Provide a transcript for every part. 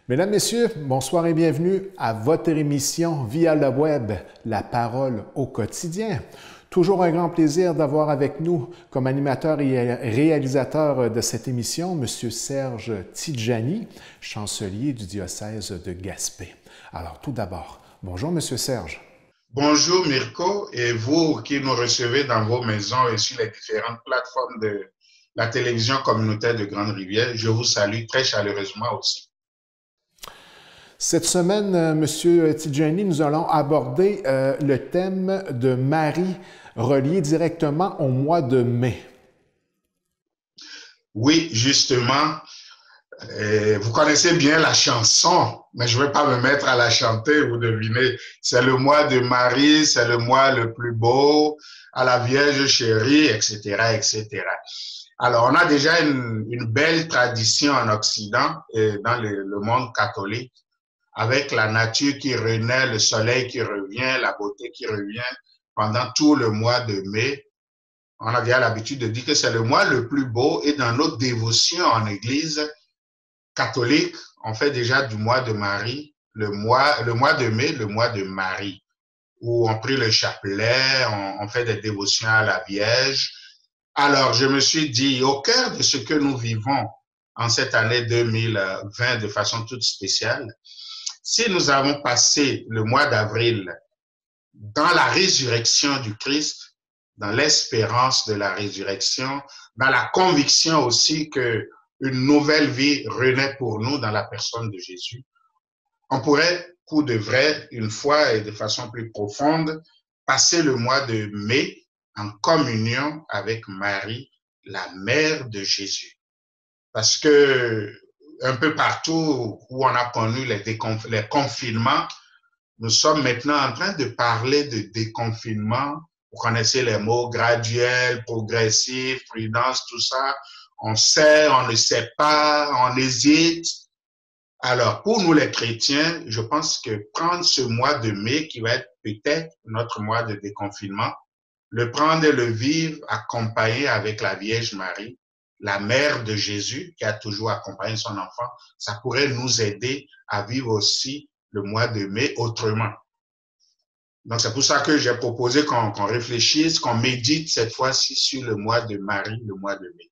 Mesdames, Messieurs, bonsoir et bienvenue à votre émission via le web, La Parole au quotidien. Toujours un grand plaisir d'avoir avec nous comme animateur et réalisateur de cette émission, M. Serge Tidjani, chancelier du diocèse de Gaspé. Alors tout d'abord, bonjour M. Serge. Bonjour Mirko et vous qui nous recevez dans vos maisons et sur les différentes plateformes de la télévision communautaire de Grande-Rivière, je vous salue très chaleureusement aussi. Cette semaine, M. Tidjani, nous allons aborder le thème de Marie relié directement au mois de mai. Oui, justement, vous connaissez bien la chanson, mais je ne vais pas me mettre à la chanter, vous devinez. C'est le mois de Marie, c'est le mois le plus beau, à la Vierge chérie, etc., etc. Alors, on a déjà une belle tradition en Occident et dans le monde catholique, avec la nature qui renaît, le soleil qui revient, la beauté qui revient pendant tout le mois de mai. On a déjà l'habitude de dire que c'est le mois le plus beau et dans notre dévotion en Église catholique, on fait déjà du mois de Marie, le mois de mai, le mois de Marie, où on prie le chapelet, on fait des dévotions à la Vierge. Alors, je me suis dit, au cœur de ce que nous vivons en cette année 2020 de façon toute spéciale, si nous avons passé le mois d'avril dans la résurrection du Christ, dans l'espérance de la résurrection, dans la conviction aussi que une nouvelle vie renaît pour nous dans la personne de Jésus, on pourrait, pour de vrai, une fois et de façon plus profonde, passer le mois de mai en communion avec Marie, la mère de Jésus. Parce que un peu partout où on a connu les confinements, nous sommes maintenant en train de parler de déconfinement. Vous connaissez les mots graduel, progressif, prudence, tout ça. On sait, on ne sait pas, on hésite. Alors, pour nous les chrétiens, je pense que prendre ce mois de mai, qui va être peut-être notre mois de déconfinement, le prendre et le vivre accompagné avec la Vierge Marie, la mère de Jésus, qui a toujours accompagné son enfant, ça pourrait nous aider à vivre aussi le mois de mai autrement. Donc, c'est pour ça que j'ai proposé qu'on réfléchisse, qu'on médite cette fois-ci sur le mois de Marie, le mois de mai.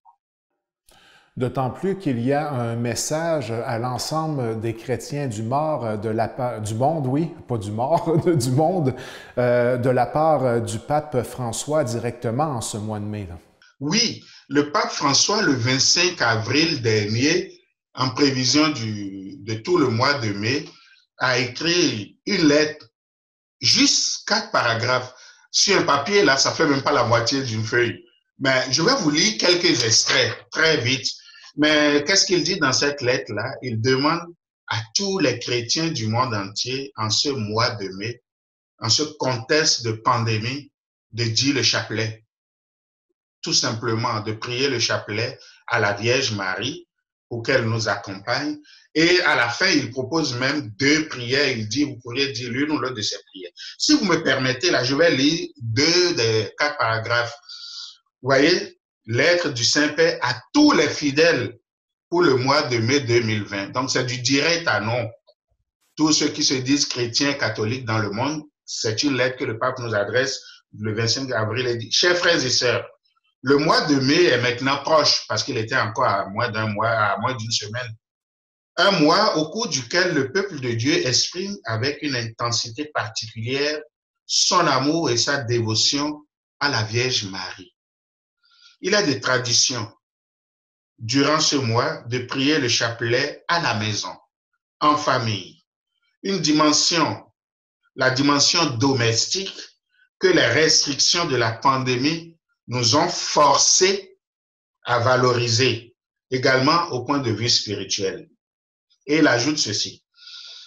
D'autant plus qu'il y a un message à l'ensemble des chrétiens du du monde, oui, pas du mort, du monde, de la part du pape François directement en ce mois de mai. Là. Oui, le pape François, le 25 avril dernier, en prévision de tout le mois de mai, a écrit une lettre, juste 4 paragraphes. Sur un papier, là, ça fait même pas la moitié d'une feuille. Mais je vais vous lire quelques extraits très vite. Mais qu'est-ce qu'il dit dans cette lettre-là? Il demande à tous les chrétiens du monde entier, en ce mois de mai, en ce contexte de pandémie, de dire le chapelet. Tout simplement, de prier le chapelet à la Vierge Marie pour qu'elle nous accompagne. Et à la fin, il propose même 2 prières. Il dit, vous pourriez dire l'une ou l'autre de ces prières. Si vous me permettez, là, je vais lire 2 des 4 paragraphes. Vous voyez, lettre du Saint-Père à tous les fidèles pour le mois de mai 2020. Donc, c'est du direct à nous. Tous ceux qui se disent chrétiens catholiques dans le monde, c'est une lettre que le pape nous adresse le 25 avril. Il dit, chers frères et sœurs, le mois de mai est maintenant proche parce qu'il était encore à moins d'un mois, à moins d'une semaine. Un mois au cours duquel le peuple de Dieu exprime avec une intensité particulière son amour et sa dévotion à la Vierge Marie. Il a des traditions durant ce mois de prier le chapelet à la maison, en famille. Une dimension, la dimension domestique que les restrictions de la pandémie nous ont forcés à valoriser, également au point de vue spirituel. Et il ajoute ceci.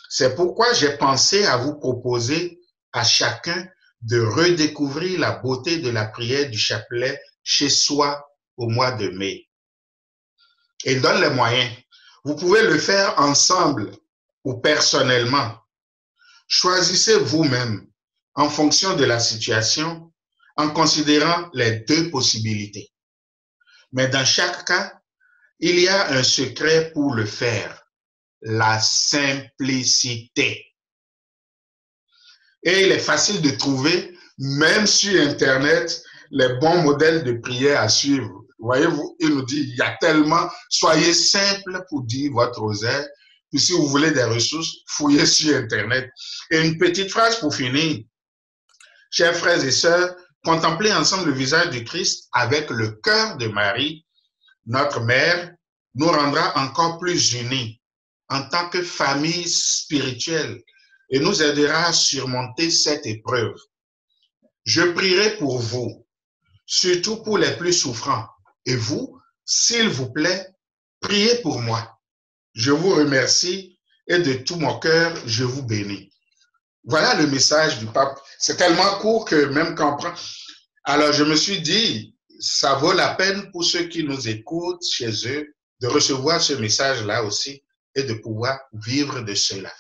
C'est pourquoi j'ai pensé à vous proposer à chacun de redécouvrir la beauté de la prière du chapelet chez soi au mois de mai. Et il donne les moyens. Vous pouvez le faire ensemble ou personnellement. Choisissez vous-même en fonction de la situation en considérant les 2 possibilités. Mais dans chaque cas, il y a un secret pour le faire. la simplicité. Et il est facile de trouver, même sur Internet, les bons modèles de prière à suivre. Voyez-vous, il nous dit, il y a tellement, soyez simple pour dire votre rosaire. Puis si vous voulez des ressources, fouillez sur Internet. Et une petite phrase pour finir. Chers frères et sœurs, contemplez ensemble le visage du Christ avec le cœur de Marie, notre mère, nous rendra encore plus unis en tant que famille spirituelle et nous aidera à surmonter cette épreuve. Je prierai pour vous, surtout pour les plus souffrants. Et vous, s'il vous plaît, priez pour moi. Je vous remercie et de tout mon cœur, je vous bénis. Voilà le message du pape. C'est tellement court que même quand on prend... Alors, je me suis dit, ça vaut la peine pour ceux qui nous écoutent chez eux de recevoir ce message-là aussi et de pouvoir vivre de cela.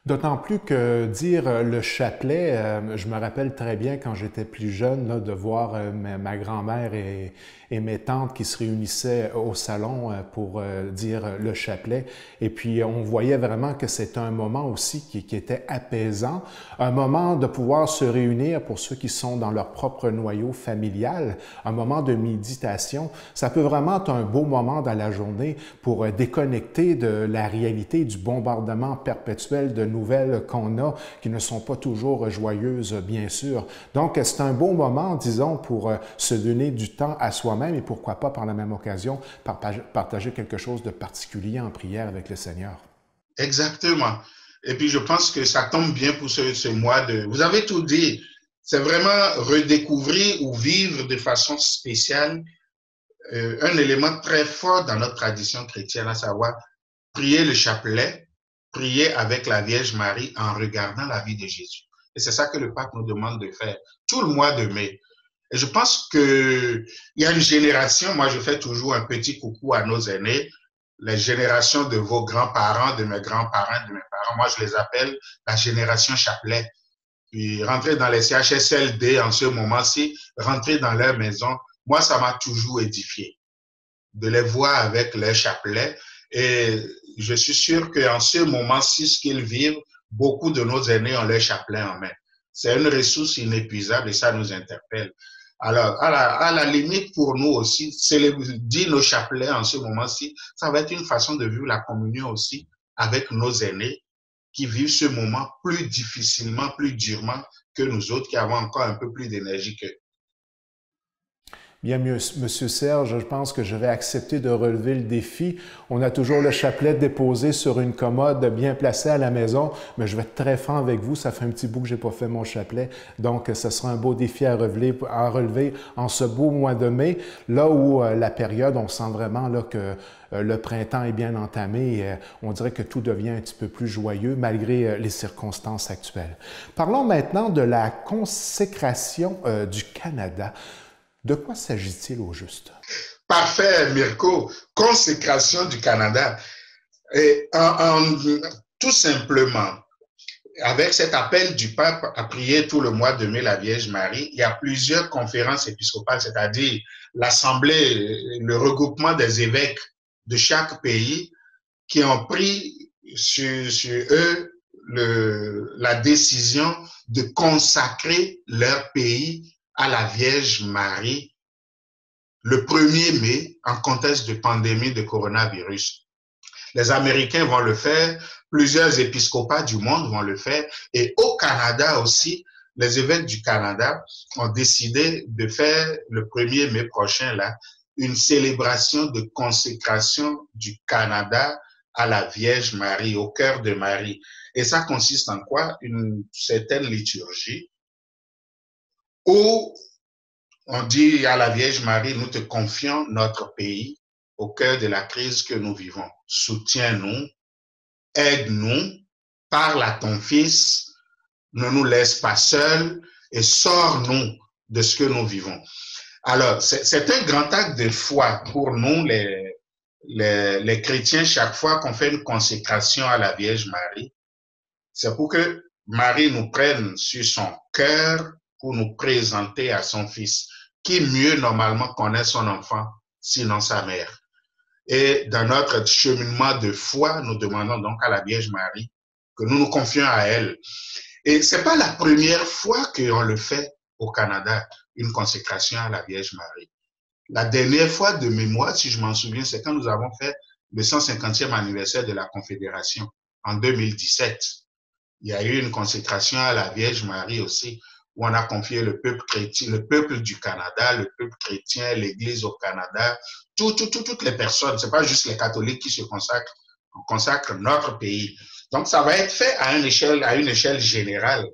D'autant plus que dire le chapelet, je me rappelle très bien quand j'étais plus jeune là, de voir ma grand-mère et mes tantes qui se réunissaient au salon pour dire le chapelet. Et puis on voyait vraiment que c'était un moment aussi qui était apaisant, un moment de pouvoir se réunir pour ceux qui sont dans leur propre noyau familial, un moment de méditation. Ça peut vraiment être un beau moment dans la journée pour déconnecter de la réalité du bombardement perpétuel de nouvelles qu'on a, qui ne sont pas toujours joyeuses, bien sûr. Donc, c'est un beau moment, disons, pour se donner du temps à soi-même et pourquoi pas, par la même occasion, partager quelque chose de particulier en prière avec le Seigneur. Exactement. Et puis, je pense que ça tombe bien pour ce mois de... Vous avez tout dit. C'est vraiment redécouvrir ou vivre de façon spéciale un élément très fort dans notre tradition chrétienne, à savoir prier le chapelet, prier avec la Vierge Marie en regardant la vie de Jésus. Et c'est ça que le pape nous demande de faire tout le mois de mai. Et je pense qu'il y a une génération, moi je fais toujours un petit coucou à nos aînés, les générations de vos grands-parents, de mes grands-parents, de mes parents, moi je les appelle la génération chapelet. Puis rentrer dans les CHSLD en ce moment-ci, rentrer dans leur maison, moi ça m'a toujours édifié de les voir avec leur chapelet. Et je suis sûr qu'en ce moment-ci, ce qu'ils vivent, beaucoup de nos aînés ont leur chapelet en main. C'est une ressource inépuisable et ça nous interpelle. Alors, à la limite, pour nous aussi, dire nos chapelets en ce moment-ci, ça va être une façon de vivre la communion aussi avec nos aînés qui vivent ce moment plus difficilement, plus durement que nous autres qui avons encore un peu plus d'énergie qu'eux. Bien, Monsieur Serge, je pense que je vais accepter de relever le défi. On a toujours le chapelet déposé sur une commode bien placée à la maison, mais je vais être très franc avec vous, ça fait un petit bout que je n'ai pas fait mon chapelet, donc ce sera un beau défi à relever en ce beau mois de mai, là où la période, on sent vraiment là, que le printemps est bien entamé et on dirait que tout devient un petit peu plus joyeux malgré les circonstances actuelles. Parlons maintenant de la consécration du Canada. De quoi s'agit-il au juste? Parfait, Mirko. Consécration du Canada. Et tout simplement, avec cet appel du pape à prier tout le mois de mai la Vierge Marie, il y a plusieurs conférences épiscopales, c'est-à-dire l'assemblée, le regroupement des évêques de chaque pays qui ont pris sur eux la décision de consacrer leur pays à la Vierge Marie le 1er mai en contexte de pandémie de coronavirus. Les Américains vont le faire, plusieurs épiscopats du monde vont le faire et au Canada aussi, les évêques du Canada ont décidé de faire le 1er mai prochain là, une célébration de consécration du Canada à la Vierge Marie, au cœur de Marie. Et ça consiste en quoi? Une certaine liturgie où on dit à la Vierge Marie, nous te confions notre pays au cœur de la crise que nous vivons. Soutiens-nous, aide-nous, parle à ton Fils, ne nous laisse pas seuls et sors-nous de ce que nous vivons. Alors, c'est un grand acte de foi pour nous, les chrétiens, chaque fois qu'on fait une consécration à la Vierge Marie. C'est pour que Marie nous prenne sur son cœur pour nous présenter à son Fils. Qui mieux normalement connaît son enfant, sinon sa mère? Et dans notre cheminement de foi, nous demandons donc à la Vierge Marie que nous nous confions à elle. Et c'est pas la première fois qu'on le fait au Canada, une consécration à la Vierge Marie. La dernière fois de mémoire, si je m'en souviens, c'est quand nous avons fait le 150e anniversaire de la Confédération en 2017. Il y a eu une consécration à la Vierge Marie aussi, où on a confié le peuple chrétien, le peuple du Canada, le peuple chrétien, l'Église au Canada, toutes les personnes. C'est pas juste les catholiques qui se consacrent, on consacre notre pays. Donc, ça va être fait à une échelle générale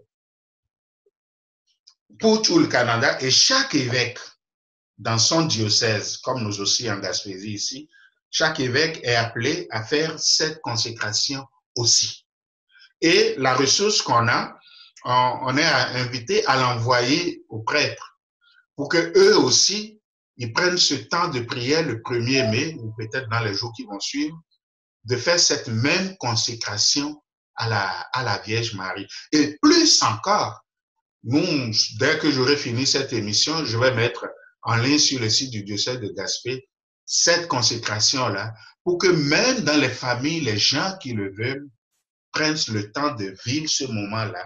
pour tout le Canada, et chaque évêque dans son diocèse, comme nous aussi en Gaspésie ici, chaque évêque est appelé à faire cette consécration aussi. Et la ressource qu'on a, on est invité à l'envoyer aux prêtres pour que eux aussi, ils prennent ce temps de prière le 1er mai, ou peut-être dans les jours qui vont suivre, de faire cette même consécration à la Vierge Marie. Et plus encore, nous, dès que j'aurai fini cette émission, je vais mettre en ligne sur le site du diocèse de Gaspé cette consécration-là, pour que même dans les familles, les gens qui le veulent prennent le temps de vivre ce moment-là.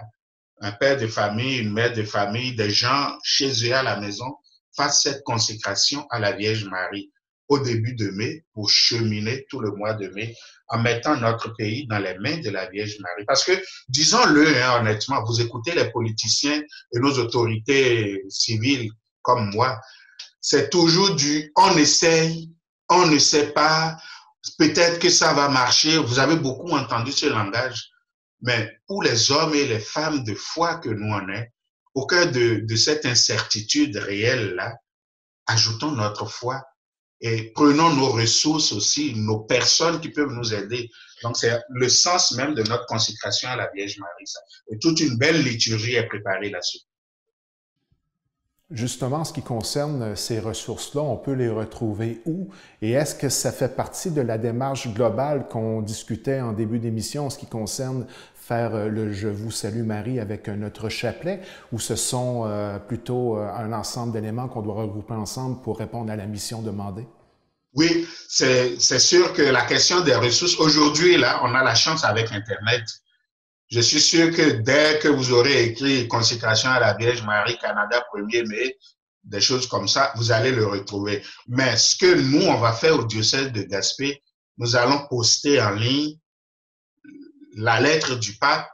Un père de famille, une mère de famille, des gens chez eux à la maison fassent cette consécration à la Vierge Marie au début de mai pour cheminer tout le mois de mai en mettant notre pays dans les mains de la Vierge Marie. Parce que, disons-le honnêtement, vous écoutez les politiciens et nos autorités civiles comme moi, c'est toujours du on essaye, on ne sait pas, peut-être que ça va marcher. Vous avez beaucoup entendu ce langage. Mais pour les hommes et les femmes de foi que nous en est, au cœur de cette incertitude réelle-là, ajoutons notre foi et prenons nos ressources aussi, nos personnes qui peuvent nous aider. Donc, c'est le sens même de notre consécration à la Vierge Marie. Ça. Et toute une belle liturgie est préparée là-dessus. Justement, en ce qui concerne ces ressources-là, on peut les retrouver où? Et est-ce que ça fait partie de la démarche globale qu'on discutait en début d'émission en ce qui concerne faire le « Je vous salue Marie » avec notre chapelet, ou ce sont plutôt un ensemble d'éléments qu'on doit regrouper ensemble pour répondre à la mission demandée? Oui, c'est sûr que la question des ressources, aujourd'hui, là, on a la chance avec Internet. Je suis sûr que dès que vous aurez écrit consécration à la Vierge Marie, Canada, 1er mai, des choses comme ça, vous allez le retrouver. Mais ce que nous, on va faire au diocèse de Gaspé, nous allons poster en ligne la lettre du pape,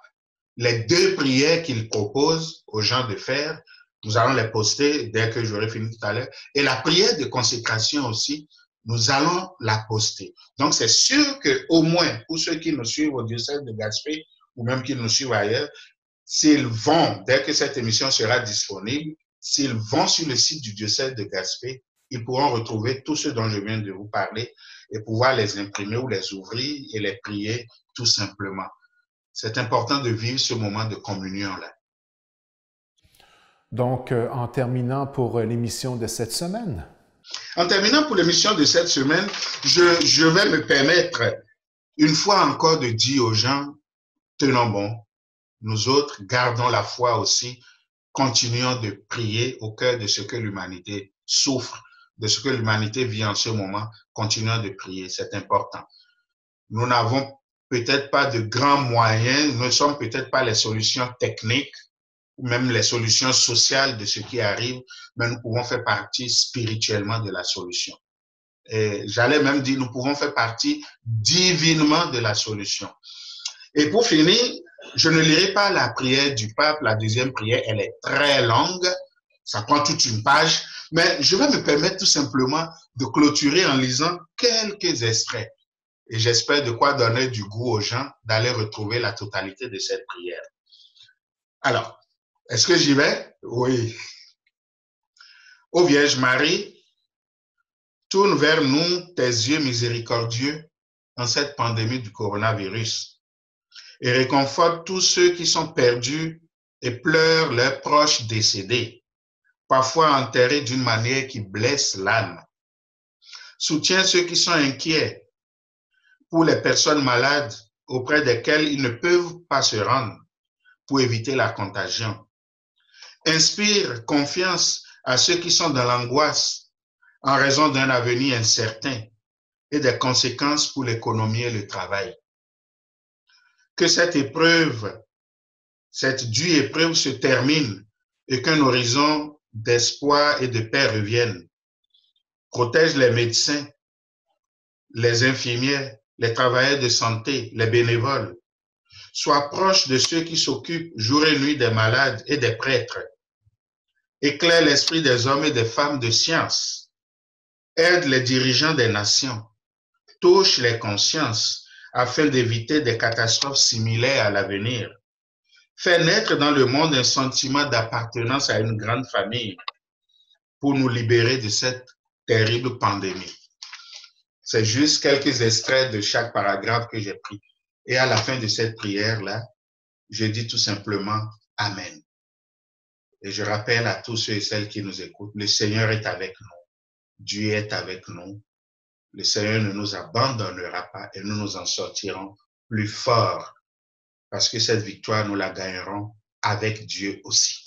les 2 prières qu'il propose aux gens de faire. Nous allons les poster dès que j'aurai fini tout à l'heure. Et la prière de consécration aussi, nous allons la poster. Donc, c'est sûr qu'au moins, pour ceux qui nous suivent au diocèse de Gaspé, ou même qui nous suivent ailleurs, s'ils vont, dès que cette émission sera disponible, s'ils vont sur le site du diocèse de Gaspé, ils pourront retrouver tout ce dont je viens de vous parler et pouvoir les imprimer ou les ouvrir et les prier tout simplement. C'est important de vivre ce moment de communion-là. Donc, en terminant pour l'émission de cette semaine. En terminant pour l'émission de cette semaine, je vais me permettre une fois encore de dire aux gens, tenons bon, nous autres, gardons la foi aussi, continuons de prier au cœur de ce que l'humanité souffre, de ce que l'humanité vit en ce moment, continuons de prier, c'est important. Nous n'avons peut-être pas de grands moyens, nous ne sommes peut-être pas les solutions techniques ou même les solutions sociales de ce qui arrive, mais nous pouvons faire partie spirituellement de la solution. Et j'allais même dire, nous pouvons faire partie divinement de la solution. Et pour finir, je ne lirai pas la prière du pape, la deuxième prière, elle est très longue, ça prend toute une page, mais je vais me permettre tout simplement de clôturer en lisant quelques extraits. Et j'espère de quoi donner du goût aux gens d'aller retrouver la totalité de cette prière. Alors, est-ce que j'y vais? Oui. Ô Vierge Marie, tourne vers nous tes yeux miséricordieux en cette pandémie du coronavirus et réconforte tous ceux qui sont perdus et pleurent leurs proches décédés, parfois enterrés d'une manière qui blesse l'âme. Soutiens ceux qui sont inquiets pour les personnes malades auprès desquelles ils ne peuvent pas se rendre pour éviter la contagion. Inspire confiance à ceux qui sont dans l'angoisse en raison d'un avenir incertain et des conséquences pour l'économie et le travail. Que cette épreuve, cette dure épreuve se termine et qu'un horizon d'espoir et de paix revienne. Protège les médecins, les infirmières, les travailleurs de santé, les bénévoles. Sois proche de ceux qui s'occupent jour et nuit des malades et des prêtres. Éclaire l'esprit des hommes et des femmes de science. Aide les dirigeants des nations. Touche les consciences afin d'éviter des catastrophes similaires à l'avenir. Fais naître dans le monde un sentiment d'appartenance à une grande famille pour nous libérer de cette terrible pandémie. C'est juste quelques extraits de chaque paragraphe que j'ai pris. Et à la fin de cette prière-là, je dis tout simplement Amen. Et je rappelle à tous ceux et celles qui nous écoutent, le Seigneur est avec nous. Dieu est avec nous. Le Seigneur ne nous abandonnera pas et nous nous en sortirons plus forts parce que cette victoire, nous la gagnerons avec Dieu aussi.